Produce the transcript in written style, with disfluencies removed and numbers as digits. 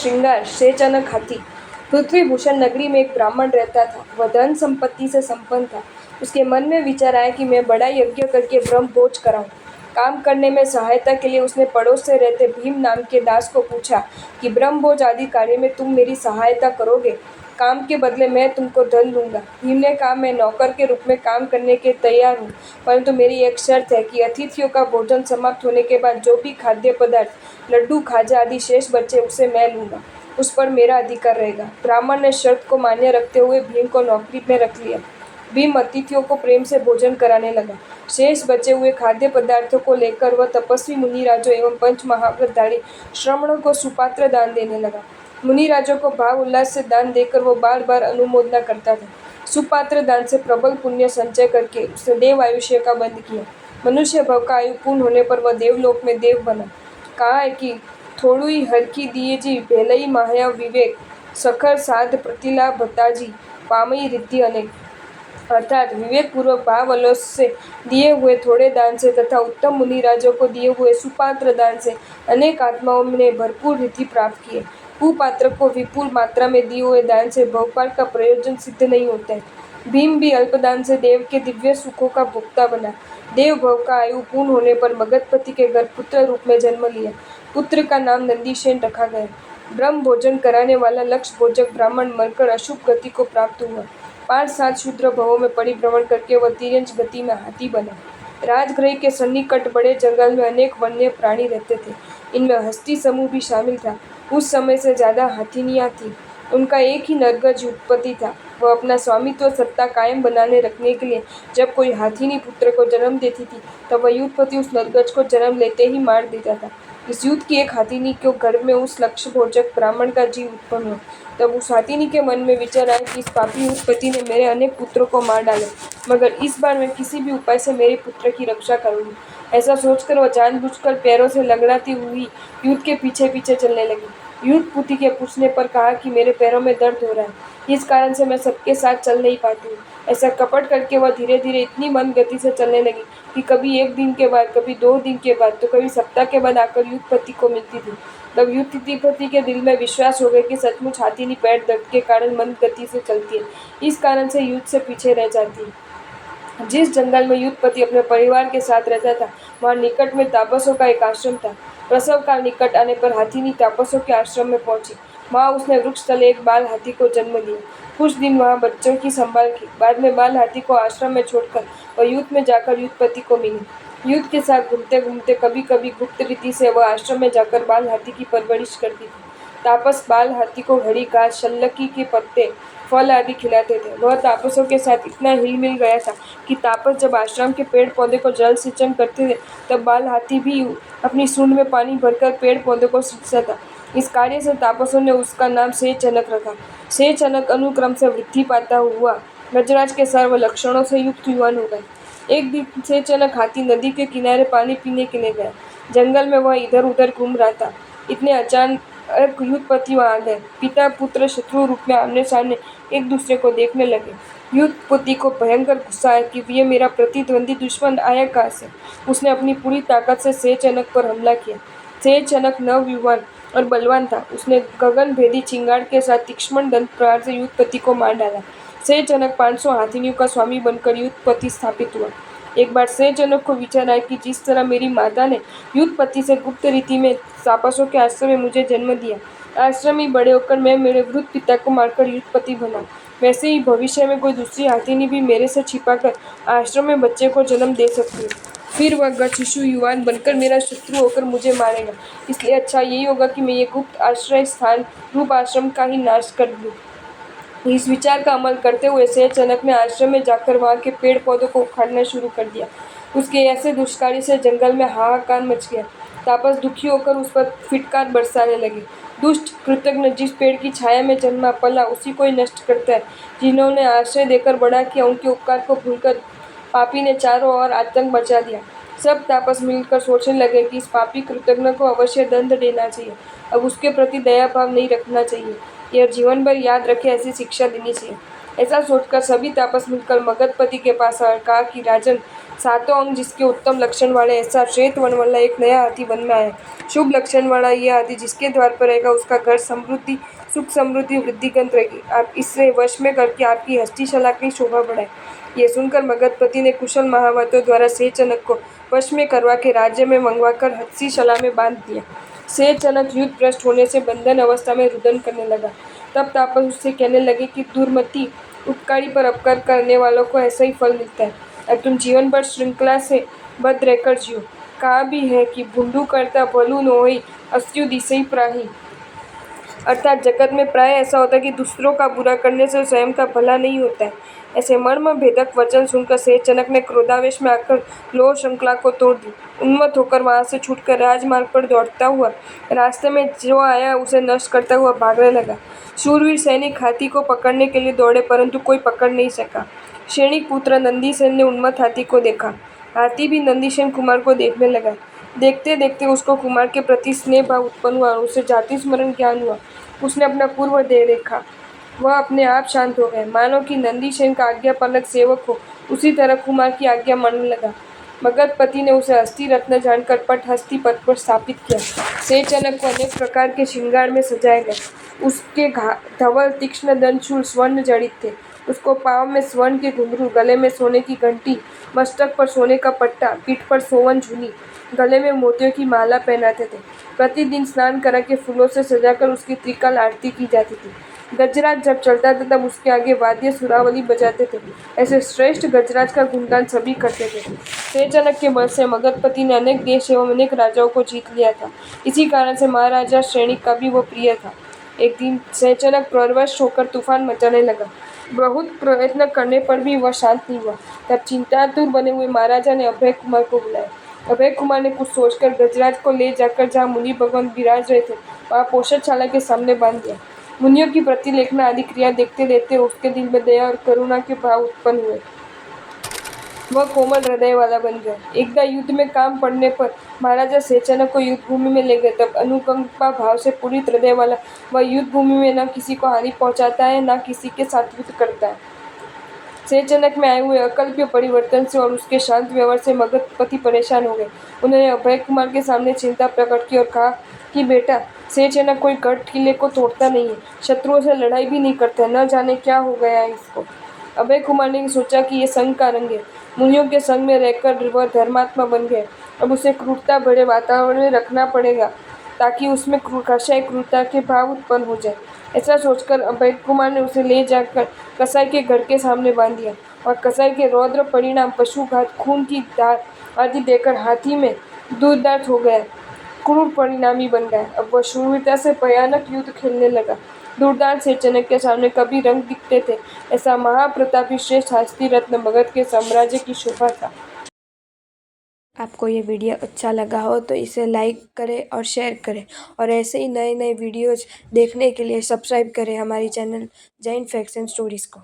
श्रृंगार शेचनक हाथी। पृथ्वी भूषण नगरी में एक ब्राह्मण रहता था। वह धन संपत्ति से संपन्न था। उसके मन में विचार आया कि मैं बड़ा यज्ञ करके ब्रह्म भोज कराऊं। काम करने में सहायता के लिए उसने पड़ोस से रहते भीम नाम के दास को पूछा कि ब्रह्म भोज आदि कार्य में तुम मेरी सहायता करोगे? काम के बदले मैं तुमको धन दूंगा। भीम ने कहा, मैं नौकर के रूप में काम करने के तैयार हूँ, परंतु मेरी एक शर्त है कि अतिथियों का भोजन समाप्त होने के बाद जो भी खाद्य पदार्थ लड्डू खाजा आदि शेष बचे उसे मैं लूंगा, उस पर मेरा अधिकार रहेगा। ब्राह्मण ने शर्त को मान्य रखते हुए भीम को नौकरी में रख लिया। भीम अतिथियों को प्रेम से भोजन कराने लगा। शेष बचे हुए खाद्य पदार्थों को लेकर वह तपस्वी मुनिराजों एवं पंच महाव्रतधारी श्रमणों को सुपात्र दान देने लगा। मुनिराजों को भाव उल्लास से दान देकर वो बार बार अनुमोदना करता था। सुपात्र दान से प्रबल पुण्य संचय करके उसने देव आयुष्य का बंध किया। मनुष्य भव का आयु पूर्ण होने पर वह देवलोक में देव बना। कहा है कि थोड़ुई हरखी दिए जी भेलई माया विवेक सखर साध प्रतिलाभ भताजी पामई रिद्धि अनेक। अर्थात विवेक पूर्वक भाव अलोस से दिए हुए थोड़े दान से तथा उत्तम मुनिराजों को दिए हुए सुपात्र दान से अनेक आत्माओं ने भरपूर रिद्धि प्राप्त की है। कुपात्र को विपुल मात्रा में दिए हुए दान से भवपाल का प्रयोजन सिद्ध नहीं होता है। भीम भी अल्पदान से देव के दिव्य सुखों का भोक्ता बना। देव भव का आयु पूर्ण होने पर मगधपति के घर पुत्र रूप में जन्म लिया। पुत्र का नाम नंदीसेन रखा गया। ब्रह्म भोजन कराने वाला लक्ष्य भोजक ब्राह्मण मरकर अशुभ गति को प्राप्त हुआ। 5-7 शूद्र भवों में परिभ्रमण करके वह तिर्यंच गति में हाथी बना। राजगृह के सन्निकट बड़े जंगल में अनेक वन्य प्राणी रहते थे। इनमें हस्ती समूह भी शामिल था। उस समय से ज्यादा हाथिनियां थी। उनका एक ही नरगज युद्धपति था। वह अपना स्वामित्व सत्ता कायम बनाने रखने के लिए जब कोई हाथिनी पुत्र को जन्म देती थी तब वह युद्धपति उस नरगज को जन्म लेते ही मार देता था। इस युद्ध की एक हाथिनी के घर में उस लक्ष्य भोजक ब्राह्मण का जीव उत्पन्न हुआ। तब उस हाथिनी के मन में विचार आया कि इस पापी युद्धपति ने मेरे अनेक पुत्रों को मार डाला, मगर इस बार मैं किसी भी उपाय से मेरे पुत्र की रक्षा करूंगी। ऐसा सोचकर वह जानबूझकर पैरों से लगड़ाती हुई युद्ध के पीछे पीछे चलने लगी। युद्धपुति के पूछने पर कहा कि मेरे पैरों में दर्द हो रहा है, इस कारण से मैं सबके साथ चल नहीं पाती हूँ। ऐसा कपट करके वह धीरे धीरे इतनी मंद गति से चलने लगी कि कभी 1 दिन के बाद, कभी 2 दिन के बाद, तो कभी सप्ताह के बाद आकर युद्धपति को मिलती थी। तब युद्धपति के दिल में विश्वास हो गया कि सचमुच हाथिनी पैर दर्द के कारण मंद गति से चलती है, इस कारण से युद्ध से पीछे रह जाती है। जिस जंगल में युद्धपति अपने परिवार के साथ रहता था वहां निकट में तापसों का एक आश्रम था। प्रसव काल निकट आने पर हाथिनी तापसों के आश्रम में पहुंची। वहां उसने वृक्ष तले एक बाल हाथी को जन्म दिया। कुछ दिन वहां बच्चों की संभाल की। बाद में बाल हाथी को आश्रम में छोड़कर वह युद्ध में जाकर युद्धपति को मिली। युद्ध के साथ घूमते घूमते कभी कभी गुप्त रीति से वह आश्रम में जाकर बाल हाथी की परवरिश करती थी। तापस बाल हाथी को हरी घास, शल्लकी के पत्ते, फल आदि खिलाते थे। वह तापसों के साथ इतना हिल मिल गया था कि तापस जब आश्रम के पेड़ पौधे को जल सिंचन करते थे तब बाल हाथी भी अपनी सूंड में पानी भरकर पेड़ पौधे को सींचता था। इस कार्य से तापसों ने उसका नाम शेचनक रखा। शेचनक अनुक्रम से वृद्धि पाता हुआ गजराज के सर्व लक्षणों से युक्त युवान हो गए। एक दिन शेचनक हाथी नदी के किनारे पानी पीने के लिए गया। जंगल में वह इधर उधर घूम रहा था। इतने अचानक युद्धपति वहां आ गए। पिता पुत्र शत्रु रूप में आमने सामने एक दूसरे को देखने लगे। युद्धपति को भयंकर गुस्सा आया कि ये मेरा प्रतिद्वंदी दुश्मन आया कहाँ से। उसने अपनी पूरी ताकत से शेचनक पर हमला किया। शेचनक नवयुवान और बलवान था। उसने गगन भेदी चिंगार के साथ तीक्ष्ण दंत प्रहार से युद्धपति को मार डाला। शेचनक 500 हाथिनियों का स्वामी बनकर युद्धपति स्थापित हुआ। एक बार शेचनक को विचार आया कि जिस तरह मेरी माता ने युद्धपति से गुप्त रीति में तापसों के आश्रम में मुझे जन्म दिया, आश्रम ही बड़े होकर मैं मेरे वृद्ध पिता को मारकर युद्धपति बना, वैसे ही भविष्य में कोई दूसरी हाथिनी भी मेरे से छिपाकर आश्रम में बच्चे को जन्म दे सकती है। फिर वह गठ शिशु युवान बनकर मेरा शत्रु होकर मुझे मारेगा। इसलिए अच्छा यही होगा कि मैं ये गुप्त आश्रय स्थान रूप आश्रम का ही नाश कर दूं। इस विचार का अमल करते हुए शेचनक ने आश्रम में जाकर वहां के पेड़ पौधों को उखाड़ना शुरू कर दिया। उसके ऐसे दुष्कार्य से जंगल में हाहाकार मच गया। तापस दुखी होकर उस पर फिटकार बरसाने लगे। दुष्ट कृतज्ञ जिस पेड़ की छाया में जन्मा पला उसी को ही नष्ट करता है। जिन्होंने आश्रय देकर बड़ा किया उनके उपकार को भूलकर पापी ने चारों ओर आतंक मचा दिया। सब तापस मिलकर सोचने लगे कि इस पापी कृतज्ञ को अवश्य दंड देना चाहिए। अब उसके प्रति दया भाव नहीं रखना चाहिए। यह जीवन भर याद रखे ऐसी शिक्षा देनी चाहिए। ऐसा सोचकर सभी तापस मिलकर मगधपति के पास आए। कहा कि राजन, सातों अंग जिसके उत्तम लक्षण वाले ऐसा श्वेत वर्ण वाला एक नया हाथी वन में आया। शुभ लक्षण वाला यह हाथी जिसके द्वार पर रहेगा उसका घर समृद्धि सुख समृद्धि वृद्धिगंत रहेगी। आप इसे वश में करके आपकी हस्तिशला की शोभा बढ़ाए। ये सुनकर मगधपति ने कुशल महावतों द्वारा सेचनक को वश में करवा के राज्य में मंगवाकर हस्तिशला में बांध दिया। सेचनक युद्ध भ्रष्ट होने से बंधन अवस्था में रुदन करने लगा। तब तापस उससे कहने लगे कि दुर्मति उपकारी पर अपकार करने वालों को ऐसा ही फल मिलता है। अब तुम जीवन भर श्रृंखला से बद्ध रहकर जियो। कहा भी है कि भूंडू करता भलू न होई अस्यु दिसई प्राही। अर्थात जगत में प्राय ऐसा होता है कि दूसरों का बुरा करने से स्वयं का भला नहीं होता है। ऐसे मर्म भेदक वचन सुनकर सेचनक ने क्रोधावेश में आकर लौह श्रृंखला को तोड़ दी। उन्मत्त होकर वहां से छूटकर राजमार्ग पर दौड़ता हुआ रास्ते में जो आया उसे नष्ट करता हुआ भागने लगा। शूरवीर सैनिक हाथी को पकड़ने के लिए दौड़े परंतु कोई पकड़ नहीं सका। सैनिक पुत्र नंदीसेन ने उन्मत्त हाथी को देखा। हाथी भी नंदीसेन कुमार को देखने लगा। देखते देखते उसको कुमार के प्रति स्नेह भाव उत्पन्न हुआ और उसे जाति स्मरण ज्ञान हुआ। उसने अपना पूर्व देह देखा। वह अपने आप शांत हो गए, मानो कि नंदीसेन का आज्ञापालक सेवक हो। उसी तरह कुमार की आज्ञा मानने लगा। मगधपति ने उसे हस्ती रत्न जानकर पट हस्ती पद पर स्थापित किया। सेचनक को अनेक प्रकार के श्रृंगार में सजाए गए। उसके धवल तीक्ष्ण दंतशूल स्वर्ण जड़ित थे। उसको पाँव में स्वर्ण के घुंघरू, गले में सोने की घंटी, मस्तक पर सोने का पट्टा, पीठ पर सोवन झूली, गले में मोतियों की माला पहनाते थे। प्रतिदिन स्नान करा के फूलों से सजाकर उसकी त्रिकाल आरती की जाती थी। गजराज जब चलता था तब उसके आगे वाद्य सुरावली बजाते थे। ऐसे श्रेष्ठ गजराज का गुणगान सभी करते थे। सेचनक के बल से मगधपति ने अनेक देश एवं अनेक राजाओं को जीत लिया था। इसी कारण से महाराजा श्रेणी का भी वो प्रिय था। एक दिन सेचनक प्रवश होकर तूफान मचाने लगा। बहुत प्रयत्न करने पर भी वह शांत नहीं हुआ। तब चिंतातुर बने हुए महाराजा ने अभय कुमार को बुलाया। अभय कुमार ने कुछ सोचकर गजराज को ले जाकर जहाँ मुनि भगवान विराज रहे थे वहाँ पोषदशाला के सामने बांध दिया। मुनियों की प्रतिलेखना आदि क्रिया देखते देखते उसके दिल में दया और करुणा के भाव उत्पन्न हुए। वह कोमल हृदय वाला बन गया। एकदा युद्ध में काम पड़ने पर महाराजा सेचनक को युद्ध भूमि में ले गए। तब अनुकंपा भाव से पूरित हृदय वाला वह युद्ध भूमि में न किसी को हानि पहुंचाता है न किसी के साथ युद्ध करता है। सेचनक में आए हुए अकल्प्य परिवर्तन से और उसके शांत व्यवहार से मगधपति परेशान हो गए। उन्होंने अभय कुमार के सामने चिंता प्रकट की और कहा कि बेटा, सेचनक कोई गढ़ किले को तोड़ता नहीं है, शत्रुओं से लड़ाई भी नहीं करता, न जाने क्या हो गया है इसको। अभय कुमार ने सोचा कि ये संग का रंग है। मुनियों के संग में रहकर वह धर्मात्मा बन गए। अब उसे क्रूरता भरे वातावरण में रखना पड़ेगा ताकि उसमें कषाय क्रूरता के भाव उत्पन्न हो जाए। ऐसा सोचकर अभय कुमार ने उसे ले जाकर कसाई के घर के सामने बांध दिया और कसाई के रौद्र परिणाम, पशुघात, खून की धार आदि देकर हाथी में दुर्दांत हो गया, क्रूर परिणामी बन गया। अब वह शूरवीरता से भयानक युद्ध खेलने लगा। दुर्दांत सेचनक के सामने कभी रंग दिखते थे। ऐसा महाप्रतापी श्रेष्ठ हस्ती रत्न मगध के साम्राज्य की शोभा था। आपको ये वीडियो अच्छा लगा हो तो इसे लाइक करें और शेयर करें और ऐसे ही नए नए वीडियोज़ देखने के लिए सब्सक्राइब करें हमारी channel Jain facts and stories को।